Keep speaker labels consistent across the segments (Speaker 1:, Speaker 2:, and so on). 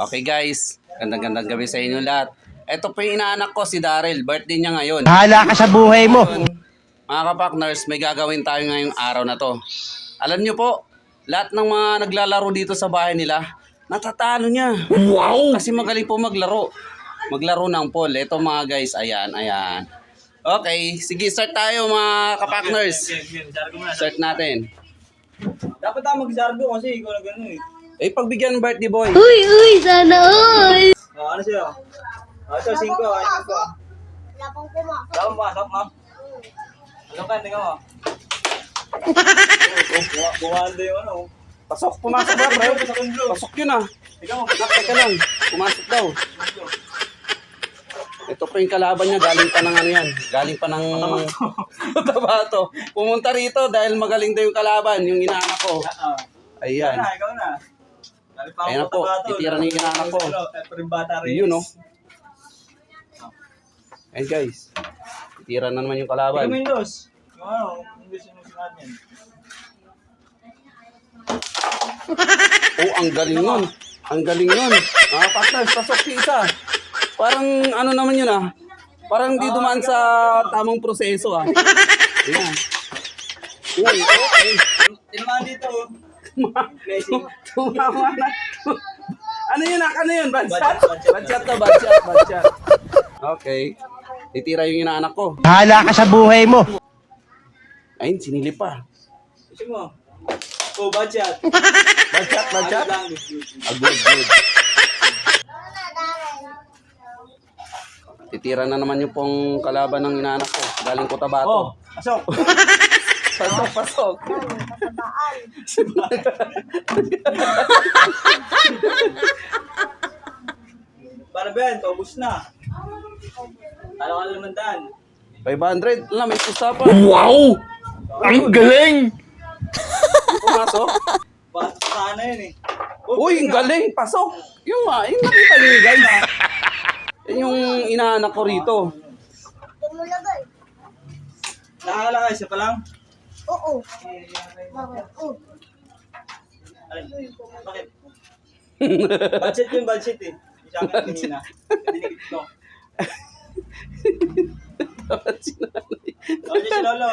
Speaker 1: Okay guys, gandang gabi sa inyo lahat. Ito po yung inaanak ko, si Daryl. Birthday niya ngayon.
Speaker 2: Bahala ka sa buhay mo.
Speaker 1: Mga kapakners, may gagawin tayo ngayong araw na to. Alam nyo po, lahat ng mga naglalaro dito sa bahay nila, natatalo niya. Wow! Kasi magaling po maglaro. Maglaro ng pool. Ito mga guys, ayan. Okay, sige, start tayo mga kapakners. Start natin.
Speaker 3: Dapat tayo mag-sardo kasi ikaw na gano'n eh.
Speaker 1: Pagbigyan ng birthday boy.
Speaker 4: Uy, sana all!
Speaker 3: Ano siya? Ito, 5.
Speaker 4: Wala pang pumasok.
Speaker 3: Dapat pumasok, ma'am. Ano ka, tingnan mo. Bumanda yung ano.
Speaker 1: Pasok, pumasok na bro. Pasok yun ah.
Speaker 3: Tingnan mo,
Speaker 1: Teka lang, pumasok daw. Ito pa yung kalaban niya, galing pa ng ano yan. Galing pa ng Tabato. Pumunta rito dahil magaling daw yung kalaban, yung inaanak ko. Ayan.
Speaker 3: Ikaw na.
Speaker 1: Ayan na po, titira na yung inaanak ko. Yun no. Ayan guys. Titira na naman yung
Speaker 3: Tingnan
Speaker 1: kalaban.
Speaker 3: mo yung dos. Yung ano, yung dos yung sinad niyan.
Speaker 1: Oh, ang galing nun. Ang galing nun. Mga partners, pasok yung isa. Parang ano naman yun ah. Parang di dumaan sa tamang proseso ah. Ayan. Uy, okay.
Speaker 3: Tinamaan dito. Blessing.
Speaker 1: Tumawa na. Ano yun? Ano yun? Badshot?
Speaker 3: Badshot.
Speaker 1: Badshot to, badshot. Okay. Titira yung inaanak ko.
Speaker 2: Bahala ka sa buhay mo.
Speaker 1: Ayun, sinilip pa.
Speaker 3: Ito mo. Oh, badshot.
Speaker 1: Badshot.
Speaker 3: Lang.
Speaker 1: Good. Titira na naman yung pong kalaban ng inaanak ko. Galing ko
Speaker 3: Oh,
Speaker 1: Tabato.
Speaker 3: pasok.
Speaker 1: Pasok.
Speaker 3: Para ba yan? Paubos na. Talo ka na naman daan.
Speaker 1: 500. Alam, may pusta pa.
Speaker 2: Wow! Ang galing!
Speaker 1: Pumasok.
Speaker 3: Pasok sana yun eh.
Speaker 1: Uy, ang galing. Pasok. Yung nakita niyo guys. Yan yung inaanak ko rito.
Speaker 4: Doon mo lagay.
Speaker 3: Nakakalakay siya pa lang?
Speaker 4: Oo. Bakit? Oo.
Speaker 3: Bakit? Budget yung budget eh. Isa akin kanina. Dinikit ko. Ano si Lolo?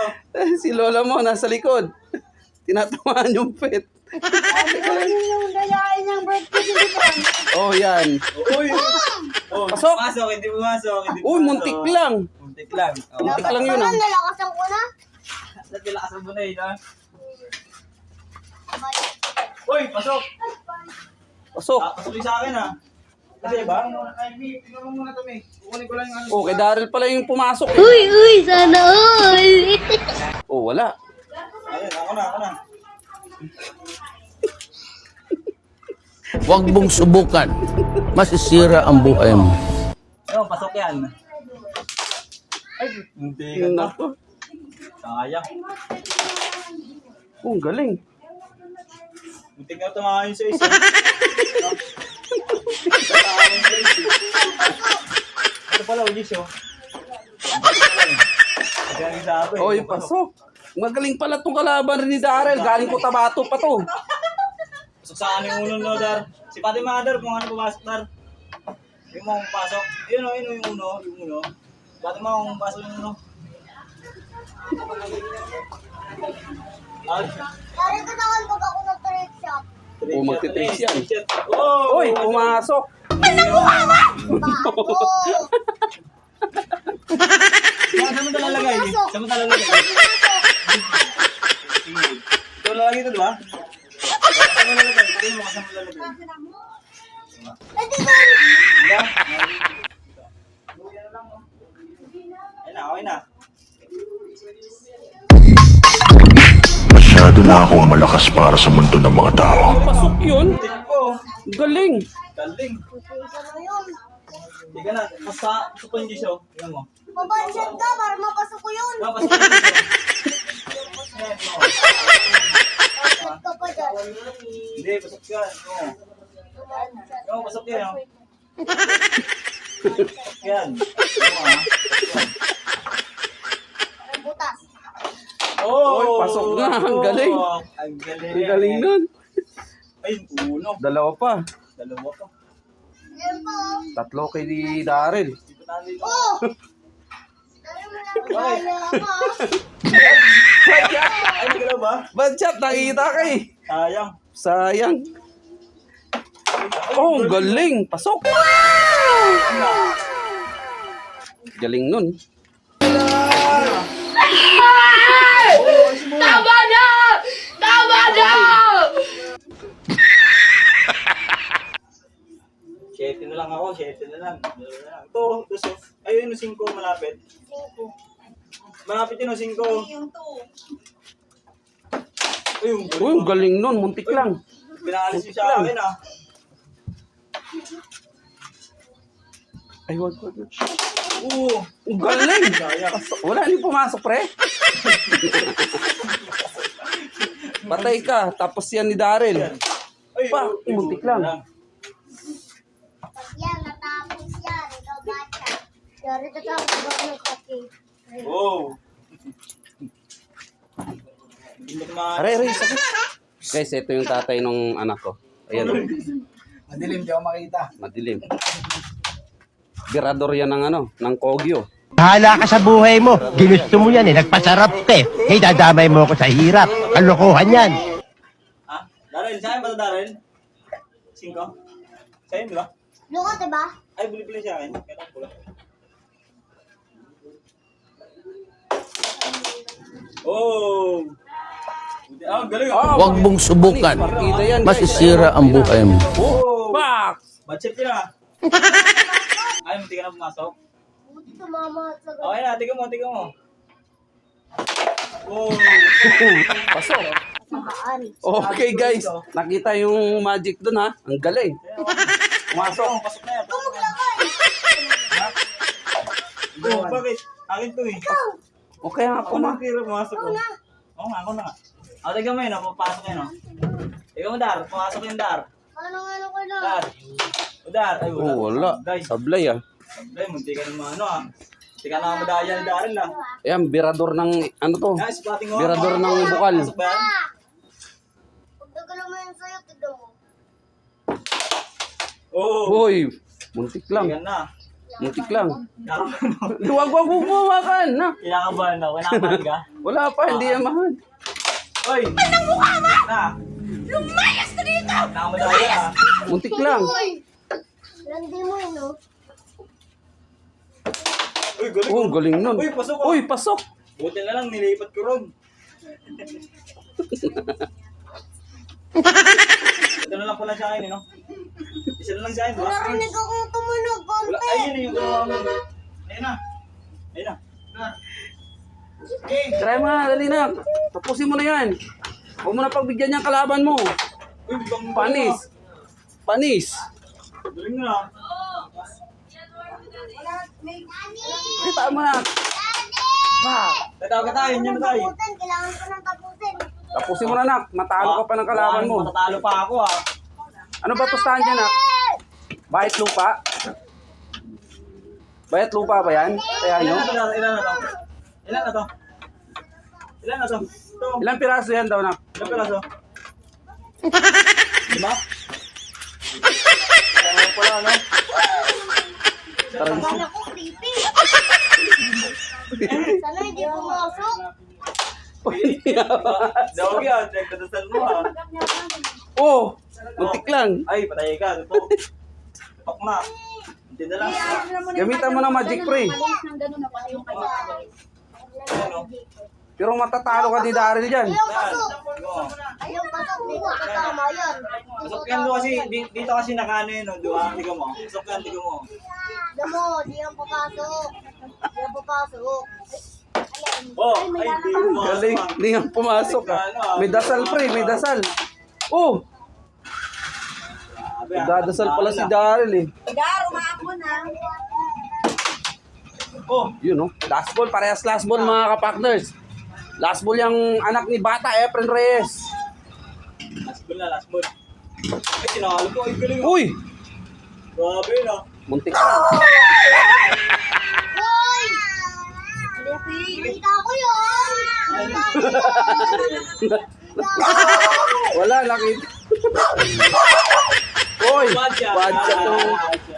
Speaker 1: Si lola mo nasa likod. Tinatamaan yung pet.
Speaker 4: Ano yung dayain ng birthday ni Juan?
Speaker 1: Oh, yan.
Speaker 3: Uy! Oh,
Speaker 1: Pasok!
Speaker 3: Pumasok, hindi pumasok.
Speaker 1: Uy, muntik lang.
Speaker 3: Muntik lang. Oh.
Speaker 1: Muntik lang yun ah.
Speaker 4: Nalakasan ko na.
Speaker 3: Ba't nilakasan mo na yun ha? Uy, pasok!
Speaker 1: Pasok.
Speaker 3: Pasok yung sa akin ha. Kasi ba? Ay, Mi, tingnan mo muna to, Mi. Kukunin ko lang yung ano.
Speaker 1: Oh, kay Daryl pala yung pumasok eh.
Speaker 4: Uy, sana all!
Speaker 1: Oh, wala.
Speaker 3: Ayun, ako na.
Speaker 2: Huwag mong subukan. Masisira ang buhay mo.
Speaker 3: Ayun, pasok yan. Ay, muntik ka na.
Speaker 1: Nako.
Speaker 3: Sayang.
Speaker 1: Oh, ang galing.
Speaker 3: Muntik na tumahan sa isa. Ito pala, Ulis, oh. Galing sa akin.
Speaker 1: Oh, yung pasok. Magaling pala tong kalaban rin ni Daryl. Galing ko Tabato pa to.
Speaker 3: Pasok sa akin yung uno, no, Dar. Si Pati Mother, kung ano pumasok, Dar. Yung mga pumasok. Yun, oh, yun, yung uno. Pati mo kung pumasok yung uno.
Speaker 4: Parang katawan pag ako nag-trade shop.
Speaker 1: Oh, magti-trace yan.
Speaker 3: Oh!
Speaker 1: Uy, pumasok.
Speaker 4: Bago!
Speaker 3: Saan mo talalagay? Saan mo talalagay? Ito lalagay ito, di ba? Saan mo lalagay? Pati mo, saan mo lalagay?
Speaker 4: Pwede ba?
Speaker 3: Diba? Ayun na, okay na.
Speaker 5: Masyado na akong malakas para sa mundo ng mga tao.
Speaker 1: Pasok yun.
Speaker 3: Oh,
Speaker 1: Galing.
Speaker 3: galing.
Speaker 4: Isa na yun.
Speaker 3: Tiga na, basta gusto ko yung gisyo. Tingnan mo.
Speaker 4: Pabansyad ka para mapasok ko yun.
Speaker 3: Pasok ko yung gisyo.
Speaker 4: Pasok ka pa dyan.
Speaker 3: Hindi, pasok ka. Oo, pasok yan. Oh. Pasok yan. Oo, ah.
Speaker 4: Ang butas.
Speaker 3: Oh,
Speaker 1: Oy, pasok na. Ang galing.
Speaker 3: Ang galing.
Speaker 1: Ang galing nun.
Speaker 3: Ay, uno.
Speaker 1: Dalawa pa.
Speaker 3: Dalawa pa.
Speaker 4: Yan po.
Speaker 1: Tatlo kay Daryl.
Speaker 4: Oh! Dali mo lang kaya ako.
Speaker 3: Ay, nagalaw ba?
Speaker 1: Bad shot, nakita kay.
Speaker 3: Sayang.
Speaker 1: Sayang. Oh, ang galing. Pasok. Galing nun.
Speaker 6: Tama na! Tama na!
Speaker 3: 7 na lang ako, 7 na lang. Ito, so, ayun yung 5 malapit. Malapit yun yung 5.
Speaker 4: Yung 2.
Speaker 3: Ayun,
Speaker 1: Uy, ang galing nun. Muntik lang.
Speaker 3: pinaalis yung sa akin ah.
Speaker 1: Ay, wag.
Speaker 3: Oo.
Speaker 1: Ang galing.
Speaker 3: Sayang.
Speaker 1: Wala nang pumasok, pre. Patay ka. Tapos yan ni Daryl.
Speaker 3: Ay,
Speaker 1: Pa, muntik lang.
Speaker 4: Yan, natapos yan. Ikaw bata. Yari ka tapos ako ng kaki.
Speaker 3: Wow. Hindi mo naman.
Speaker 1: Aray, sakit. Guys, ito yung tatay ng anak ko. Ayan. oh.
Speaker 3: Madilim, di ako makita.
Speaker 1: Madilim. Birador yan ng ng Kogyo.
Speaker 7: Bahala ka sa buhay mo. Ginusto mo yan eh. Nagpasarap ka eh. Eh, dadamay mo ako sa hirap. Kalokohan yan.
Speaker 3: Ha? Daryl, saan ba ito Daryl? 5? Sa'yo, di ba?
Speaker 4: Lukot, diba?
Speaker 3: Ay, buli-buli siya akin. Kailangan ko lang. Oh! Ah, galing ah.
Speaker 2: Huwag mong subukan.
Speaker 1: Partida yan, guys.
Speaker 2: Masisira ang buhay mo.
Speaker 1: Oh, back!
Speaker 3: Budget yun ah. Ay, munti ka na pumasok.
Speaker 4: Buti tumama at sagot.
Speaker 3: Okay na, tignan mo, tignan mo. Oh!
Speaker 1: Pasok.
Speaker 4: Makaan.
Speaker 1: Okay, guys. Nakita yung magic dun, ha? Ang galing.
Speaker 3: Pumasok. Pasok na yan. Pasok na yan. Oh, bakit? Akin to eh.
Speaker 1: Okay, nga
Speaker 3: Ako
Speaker 1: po, ma.
Speaker 3: na tira, pumasok ko. Oo nga, ako na nga. O, tignan mo yun, papasok yun, o. Tignan mo, Dar. Pumasok yun, Dar.
Speaker 4: Ano ko na?
Speaker 3: Dar. O, Dar. Ay, wala.
Speaker 1: Oh, wala.
Speaker 3: Guys,
Speaker 1: Sablay, ah.
Speaker 3: sablay, munti ka naman, ano ah. Munti ka na madaya ni Daryl ah.
Speaker 1: Ayan, birador ng, ano to?
Speaker 3: Guys, spotting mo.
Speaker 1: Birador ng bukal.
Speaker 3: Pasok ba yan?
Speaker 4: Pag nagalaw mo yan sa'yo, tignan mo.
Speaker 3: Oo.
Speaker 1: Hoy, muntik lang.
Speaker 3: Tingnan na.
Speaker 1: Muntik lang.
Speaker 3: Kinakabahan
Speaker 1: Huwag bumawakan, na.
Speaker 3: ako. Kinakabahan ka.
Speaker 1: Wala pa, hindi yan mahal.
Speaker 3: Hoy! Anong mukha mo? Na! Lumayas ka dito! Nakamadaya ah.
Speaker 1: Muntik lang.
Speaker 4: Landi mo yun, no?
Speaker 3: Uy, galing.
Speaker 1: Oh, ang galing nun.
Speaker 3: Uy, pasok ah.
Speaker 1: Uy, pasok.
Speaker 3: Buti na lang, nilipat ko ron. Ito na lang pala sa akin, eh, no? Isa na lang sa akin, ba?
Speaker 4: Narinig akong tumunog konti.
Speaker 3: Wala, ayun na yung ginawa mo. Ayun na. Ayun na.
Speaker 1: Try mo na, dali na. Tapusin mo na yan. Huwag mo na pagbigyan niyang kalaban mo.
Speaker 3: Uy, bang
Speaker 1: Panis. Panis.
Speaker 3: Galing na.
Speaker 1: Kita mo na. Pak.
Speaker 3: Tatawag ka tayo, yun na tayo.
Speaker 4: Tapusin, kailangan ko nang tapusin.
Speaker 1: Tapusin mo na, nak. Matalo ka pa ng kalaban mo.
Speaker 3: Matatalo pa ako ah.
Speaker 1: Ano ba pustahan dyan, nak? Bayat lupa? Bayat lupa ba yan? Kaya nyo?
Speaker 3: Ilan na to? Ilan na to? Ilan na to? Ito.
Speaker 1: Ilang piraso yan daw, nak?
Speaker 3: Ilan piraso? Diba? Kaya pala, no?
Speaker 1: Tarang
Speaker 4: Sana ko, creepy. Sana hindi pumasok.
Speaker 3: Dawag yan, nagdadasal mo ah.
Speaker 1: Oh, muntik lang.
Speaker 3: Ay, patay ka. Tutok na. Hindi na lang.
Speaker 1: Gamitan mo ng magic pre.
Speaker 3: Ano?
Speaker 1: Pero matatalo ka ni Daryl dyan.
Speaker 4: Ayaw pasok.
Speaker 3: Oo.
Speaker 4: Ayaw pasok. Dito tatama yan.
Speaker 3: Pasok yan doon kasi, dito kasi nakano yun, no? Doon, tiga mo. Pasok yan, tiga mo.
Speaker 4: Damo, di yan papasok. Di yan papasok. Ayan.
Speaker 3: Oh, ay, di mo.
Speaker 1: Galing, hindi nga pumasok ah. May dasal pre, may dasal. Oh, dadasal pala si Daryl eh.
Speaker 3: Oh,
Speaker 1: Yun oh, last ball, parehas last ball mga kapakners. Last ball yung anak ni Bata, Efren Reyes.
Speaker 3: last ball na, last ball. Ay, tinakalo ko. Ay, galing.
Speaker 1: Uy,
Speaker 3: Grabe na.
Speaker 1: muntik ka.
Speaker 4: Hoy! Kita ko yun! Kita ko yun!
Speaker 1: Wala, nakita. Hoy,
Speaker 3: Badya.
Speaker 1: badya to.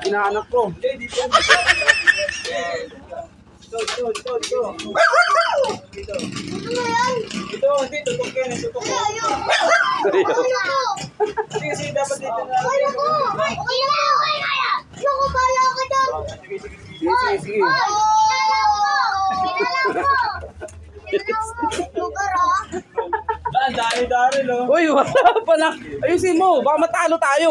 Speaker 1: Inaanak ko.
Speaker 3: Hindi, dito. Dito.
Speaker 4: Ano yan?
Speaker 3: Dito, hindi. Tutok yan. Tutok ko.
Speaker 4: Ayoko.
Speaker 3: Kasi dapat dito na.
Speaker 4: Ayoko. Okay na. Ayoko, bala ka dyan.
Speaker 1: Sige.
Speaker 4: Lugar ah.
Speaker 3: Dari, no?
Speaker 1: Uy, wala pa na. Ayusin mo, baka matalo tayo.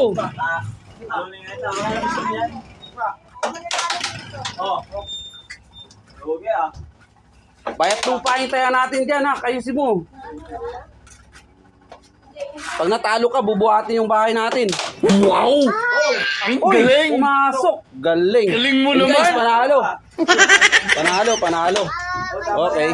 Speaker 3: Oh. Okay ah.
Speaker 1: Bayat lupain tayo natin dyan ha, ayusin mo. Pag natalo ka, bubuhatin yung bahay natin.
Speaker 2: Wow! Ang
Speaker 1: Uy,
Speaker 2: galing!
Speaker 1: pumasok. Galing.
Speaker 2: Galing mo
Speaker 1: Guys,
Speaker 2: naman.
Speaker 1: panalo. Panalo. Okay.